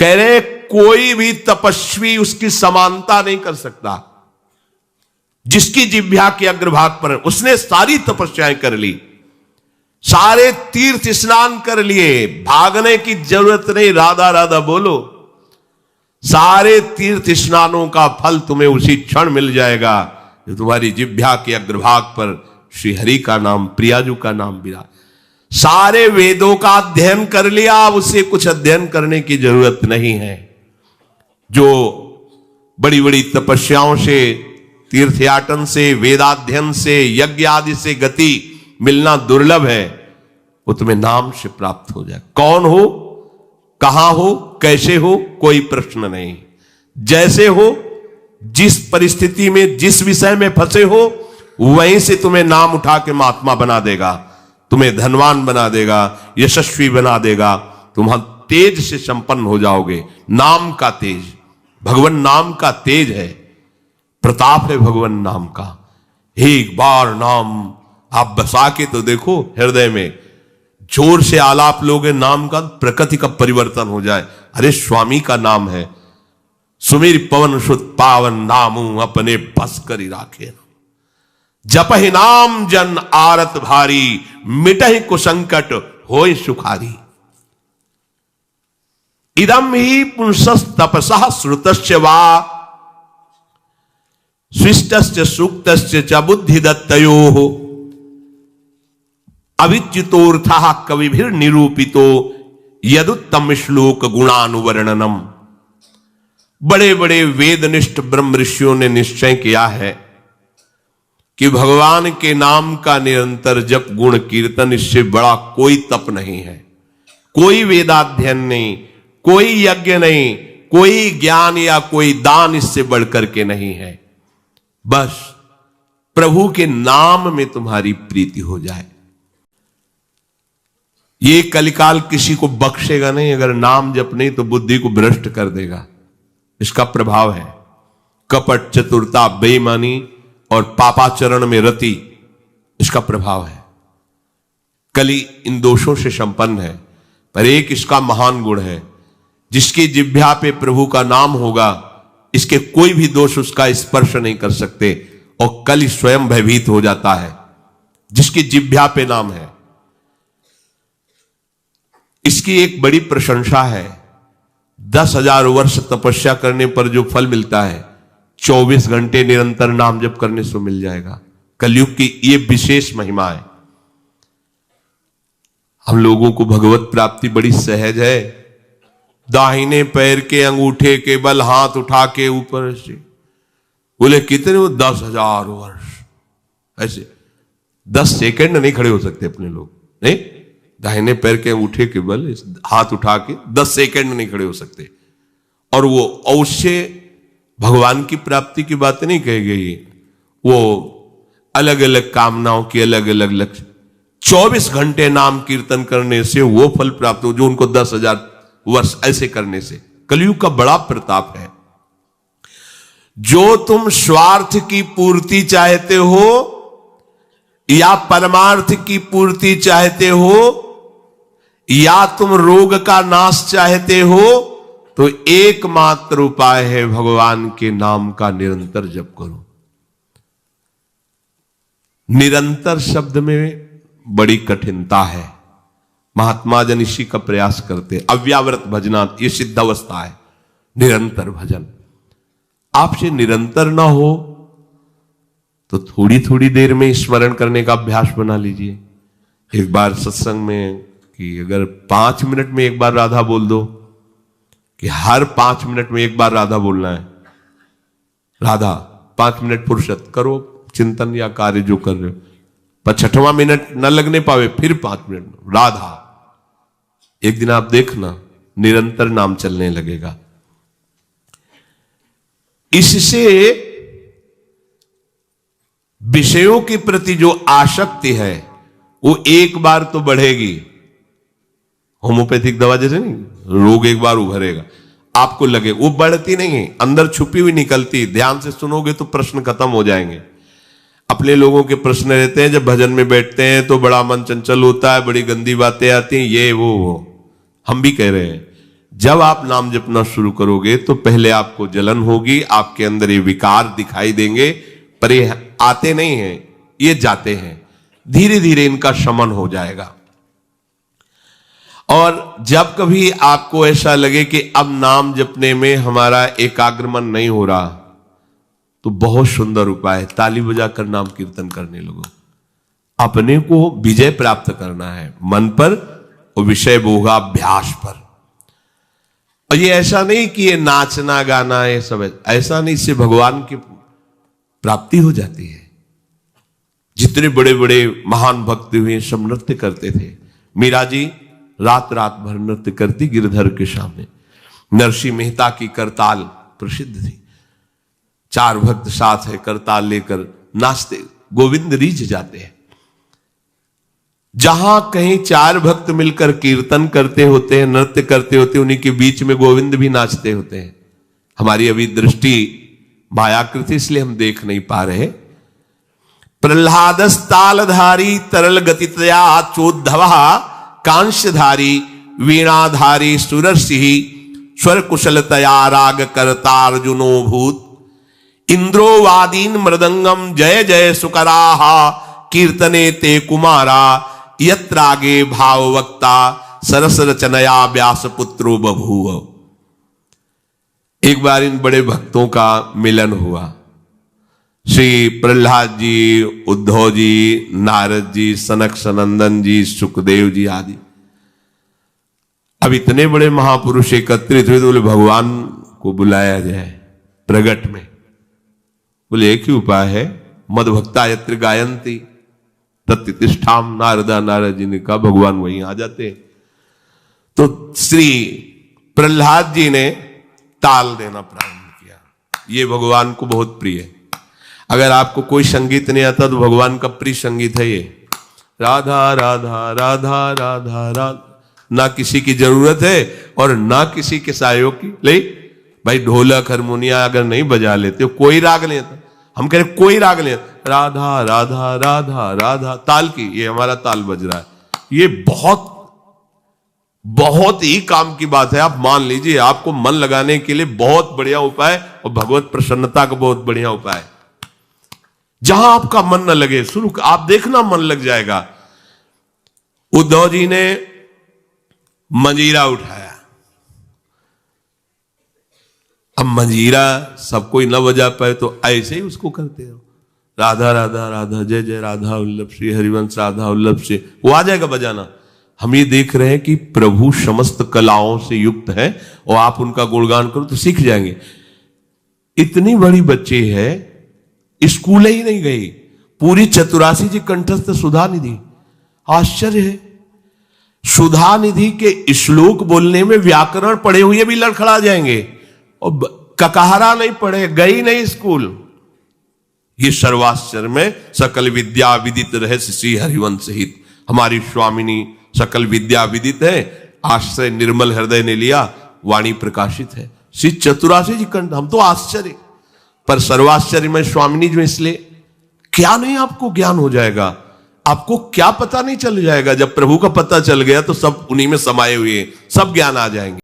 कह रहे कोई भी तपस्वी उसकी समानता नहीं कर सकता। जिसकी जिह्वा के अग्रभाग पर, उसने सारी तपस्याएं कर ली, सारे तीर्थ स्नान कर लिए, भागने की जरूरत नहीं, राधा राधा बोलो, सारे तीर्थ स्नानों का फल तुम्हें उसी क्षण मिल जाएगा जो तुम्हारी जिह्वा के अग्रभाग पर श्री हरि का नाम, प्रियाजू का नाम विराज। सारे वेदों का अध्ययन कर लिया, अब उसे कुछ अध्ययन करने की जरूरत नहीं है। जो बड़ी बड़ी तपस्याओं से, तीर्थयाटन से, वेदाध्ययन से, यज्ञ आदि से गति मिलना दुर्लभ है, वो तुम्हें नाम से प्राप्त हो जाए। कौन हो, कहां हो, कैसे हो, कोई प्रश्न नहीं। जैसे हो, जिस परिस्थिति में, जिस विषय में फंसे हो, वहीं से तुम्हें नाम उठा के महात्मा बना देगा, तुम्हें धनवान बना देगा, यशस्वी बना देगा, तुम तेज से संपन्न हो जाओगे। नाम का तेज, भगवान नाम का तेज है, प्रताप है भगवान नाम का। एक बार नाम आप बसा के तो देखो हृदय में, जोर से आलाप लोगे नाम का, प्रकृति का परिवर्तन हो जाए। अरे स्वामी का नाम है, सुमिर पवन सुत पावन नामू अपने बस करी राखे। जपहि नाम जन आरत भारी, मिटहि कुसंकट होय सुखारी। इदम ही पुंसस् तपसः श्रुतस्य वा, स्विष्टस्य सूक्तस्य च बुद्धि दत्तयोः, अविच्युतोऽर्थः कविभिर निरूपितो यदुत्तम श्लोक गुणानुवर्णनम। बड़े बड़े वेदनिष्ठ ब्रह्म ऋषियों ने निश्चय किया है कि भगवान के नाम का निरंतर जप, गुण कीर्तन, इससे बड़ा कोई तप नहीं है, कोई वेदाध्ययन नहीं, कोई यज्ञ नहीं, कोई ज्ञान या कोई दान इससे बढ़कर के नहीं है। बस प्रभु के नाम में तुम्हारी प्रीति हो जाए। ये कलिकाल किसी को बख्शेगा नहीं, अगर नाम जप नहीं तो बुद्धि को भ्रष्ट कर देगा। इसका प्रभाव है कपट, चतुरता, बेईमानी और पापाचरण में रति, इसका प्रभाव है। कली इन दोषों से संपन्न है, पर एक इसका महान गुण है, जिसकी जिह्वा पे प्रभु का नाम होगा, इसके कोई भी दोष उसका स्पर्श नहीं कर सकते, और कली स्वयं भयभीत हो जाता है जिसकी जिह्वा पे नाम है। इसकी एक बड़ी प्रशंसा है, 10,000 वर्ष तपस्या करने पर जो फल मिलता है, 24 घंटे निरंतर नाम जप करने से मिल जाएगा। कलयुग की ये विशेष महिमा है। हम लोगों को भगवत प्राप्ति बड़ी सहज है। दाहिने पैर के अंगूठे के बल हाथ उठा के ऊपर से बोले कितने हो, 10,000 वर्ष, ऐसे 10 सेकंड नहीं खड़े हो सकते अपने लोग, नहीं, दाहिने पैर के अंगूठे के बल हाथ उठा के 10 सेकंड नहीं खड़े हो सकते। और वो अवश्य भगवान की प्राप्ति की बात नहीं कही गई, वो अलग अलग कामनाओं की अलग अलग लक्ष्य। 24 घंटे नाम कीर्तन करने से वो फल प्राप्त हो जो उनको 10,000 वर्ष ऐसे करने से। कलयुग का बड़ा प्रताप है। जो तुम स्वार्थ की पूर्ति चाहते हो या परमार्थ की पूर्ति चाहते हो या तुम रोग का नाश चाहते हो, तो एकमात्र उपाय है भगवान के नाम का निरंतर जप करो। निरंतर शब्द में बड़ी कठिनता है, महात्मा जन इसी का प्रयास करते। अव्यावृत भजनात्, ये सिद्ध अवस्था है निरंतर भजन। आपसे निरंतर ना हो तो थोड़ी थोड़ी देर में स्मरण करने का अभ्यास बना लीजिए। एक बार सत्संग में कि अगर 5 मिनट में एक बार राधा बोल दो, कि हर 5 मिनट में एक बार राधा बोलना है, राधा 5 मिनट फुर्सत करो, चिंतन या कार्य जो कर रहे हो, पर 6वां मिनट न लगने पावे फिर 5 मिनट राधा। एक दिन आप देखना निरंतर नाम चलने लगेगा। इससे विषयों के प्रति जो आसक्ति है वो एक बार तो बढ़ेगी। होम्योपैथिक दवा जैसे नहीं, रोग एक बार उभरेगा, आपको लगे, वो बढ़ती नहीं है, अंदर छुपी हुई निकलती। ध्यान से सुनोगे तो प्रश्न खत्म हो जाएंगे। अपने लोगों के प्रश्न रहते हैं, जब भजन में बैठते हैं तो बड़ा मन चंचल होता है, बड़ी गंदी बातें आती हैं, ये वो हम भी कह रहे हैं। जब आप नाम जपना शुरू करोगे तो पहले आपको जलन होगी, आपके अंदर ये विकार दिखाई देंगे, पर ये आते नहीं हैं, ये जाते हैं। धीरे धीरे इनका शमन हो जाएगा। और जब कभी आपको ऐसा लगे कि अब नाम जपने में हमारा एकाग्रमन नहीं हो रहा, तो बहुत सुंदर उपाय है, ताली बजाकर नाम कीर्तन करने लगो। अपने को विजय प्राप्त करना है मन पर और विषय भोगाभ्यास पर। और ये ऐसा नहीं कि ये नाचना गाना है सब, ऐसा नहीं, इससे भगवान की प्राप्ति हो जाती है। जितने बड़े बड़े महान भक्त हुए सब नृत्य करते थे। मीरा जी रात रात भर नृत्य करती गिरधर के सामने। नरसिंह मेहता की करताल प्रसिद्ध थी। 4 भक्त साथ है, करताल लेकर नाचते, गोविंद रीझ जाते हैं। जहां कहीं 4 भक्त मिलकर कीर्तन करते होते हैं, नृत्य करते होते हैं, उन्हीं के बीच में गोविंद भी नाचते होते हैं। हमारी अभी दृष्टि मायाकृति, इसलिए हम देख नहीं पा रहे। प्रह्लादस्तालधारी तरल गतितया चोद्धव कांस्यधारी वीणाधारी सुरसिंह स्वर कुशलतया राग करतार्जुनो भूत इंद्रो वादीन मृदंगम जय जय सुकराह कीर्तने ते कुमारा यत्रागे भाववक्ता सरस रचनया व्यास पुत्रो बभूव। एक बार इन बड़े भक्तों का मिलन हुआ। श्री प्रहलाद जी, उद्धव जी, नारद जी, सनक सनंदन जी, सुखदेव जी आदि। अब इतने बड़े महापुरुष एकत्रित हुए तो बोले भगवान को बुलाया जाए प्रगट में। बोले एक ही उपाय है, मद भक्ता यत्र गायंती तत्तिष्ठाम। नारदा नारद जी ने कहा भगवान वहीं आ जाते। तो श्री प्रहलाद जी ने ताल देना प्रारंभ किया। ये भगवान को बहुत प्रिय है। अगर आपको कोई संगीत नहीं आता तो भगवान का प्रिय संगीत है ये, राधा राधा राधा राधा राधा। ना किसी की जरूरत है और ना किसी के सहयोग की। ले भाई ढोलक हारमोनिया अगर नहीं बजा लेते, कोई राग नहीं आता, हम कह रहे कोई राग नहीं, राधा राधा राधा राधा ताल की, ये हमारा ताल बज रहा है। ये बहुत बहुत ही काम की बात है। आप मान लीजिए, आपको मन लगाने के लिए बहुत बढ़िया उपाय और भगवत प्रसन्नता का बहुत बढ़िया उपाय। जहां आपका मन न लगे, शुरू आप देखना मन लग जाएगा। उद्धव जी ने मंजीरा उठाया। अब मंजीरा सब कोई न बजा पाए तो ऐसे ही उसको करते हो, राधा राधा राधा जय जय राधा वल्लभ श्री हरिवंश राधा वल्लभ से वो आ जाएगा बजाना। हम ये देख रहे हैं कि प्रभु समस्त कलाओं से युक्त है और आप उनका गुणगान करो तो सीख जाएंगे। इतनी बड़ी बच्ची है, स्कूल ही नहीं गई, पूरी चतुरासी जी कंठस्थ सुधा निधि। आश्चर्य है, सुधा निधि के श्लोक बोलने में व्याकरण पढ़े हुए भी लड़खड़ा जाएंगे और ककहरा नहीं पढ़े, गई नहीं स्कूल। ये सर्वाश्चर्य में सकल विद्या विदित रहस्य श्री हरिवंश हित। हमारी स्वामिनी सकल विद्या विदित है, आश्रय निर्मल हृदय ने लिया, वाणी प्रकाशित है। श्री चतुरासी जी कंठ। हम तो आश्चर्य, पर सर्वाश्चर्य में स्वामिनी जो, इसलिए क्या नहीं आपको ज्ञान हो जाएगा। आपको क्या पता नहीं चल जाएगा। जब प्रभु का पता चल गया तो सब उन्हीं में समाये हुए, सब ज्ञान आ जाएंगे।